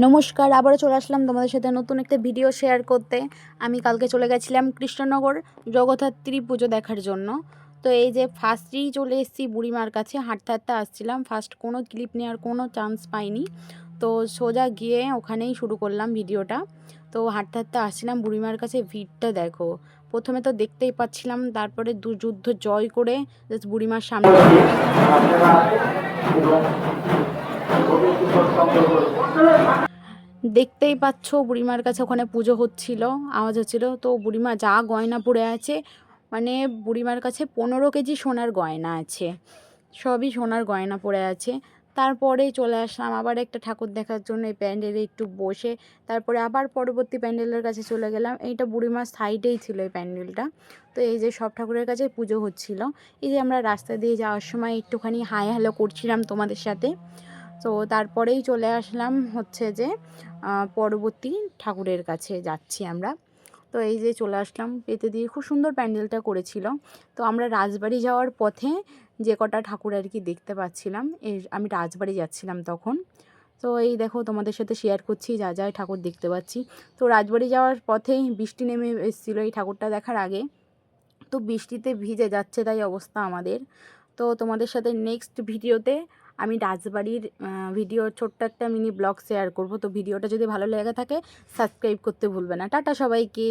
নমস্কার, আবারও চলে আসলাম তোমাদের সাথে নতুন একটা ভিডিও শেয়ার করতে। আমি কালকে চলে গেছিলাম কৃষ্ণনগর জগদ্ধাত্রী পুজো দেখার জন্য। তো এই যে ফার্স্টেই চলে এসেছি বুড়িমার কাছে, হাঁটতে হাঁটতে আসছিলাম। ফার্স্ট কোনো ক্লিপ নেওয়ার কোনো চান্স পাইনি, তো সোজা গিয়ে ওখানেই শুরু করলাম ভিডিওটা। তো হাঁটতে হাঁটতে আসছিলাম বুড়িমার কাছে, ভিড়টা দেখো। প্রথমে তো দেখতেই পাচ্ছিলাম, তারপরে যুদ্ধ জয় করে জাস্ট বুড়িমার সামনে দেখতেই পাচ্ছ বুড়িমার কাছে ওখানে পুজো হচ্ছিল, আওয়াজ হচ্ছিল। তো বুড়িমা যা গয়না পরে আছে, মানে বুড়িমার কাছে 15 কেজি সোনার গয়না আছে, সবই সোনার গয়না পরে আছে। তারপরে চলে আসলাম আবার একটা ঠাকুর দেখার জন্য, এই প্যান্ডেলে একটু বসে তারপরে আবার পরবর্তী প্যান্ডেলের কাছে চলে গেলাম। এইটা বুড়িমার সাইডেই ছিল এই প্যান্ডেলটা। তো এই যে সব ঠাকুরের কাছে পুজো হচ্ছিল। এই যে আমরা রাস্তা দিয়ে যাওয়ার সময় একটুখানি হাই হ্যালো করছিলাম তোমাদের সাথে। তো তারপরেই চলে আসলাম হচ্ছে যে পরবর্তী ঠাকুরের কাছে যাচ্ছি আমরা। তো এই যে চলে আসলাম, পেতে দিয়ে খুব সুন্দর প্যান্ডেলটা করেছিল। তো আমরা রাজবাড়ি যাওয়ার পথে যে কটা ঠাকুর আর কি দেখতে পাচ্ছিলাম, আমি রাজবাড়ি যাচ্ছিলাম তখন। তো এই দেখো তোমাদের সাথে শেয়ার করছি যা যা ঠাকুর দেখতে পাচ্ছি। তো রাজবাড়ি যাওয়ার পথেই বৃষ্টি নেমে এসেছিলো এই ঠাকুরটা দেখার আগে। তো বৃষ্টিতে ভিজে যাচ্ছে তাই অবস্থা আমাদের। তো তোমাদের সাথে নেক্সট ভিডিওতে আমি রাজবাড়ির ভিডিও ছোট্ট একটা মিনি ব্লগ শেয়ার করব। তো ভিডিওটা যদি ভালো লেগে থাকে সাবস্ক্রাইব করতে ভুলবে না। টাটা সবাইকে।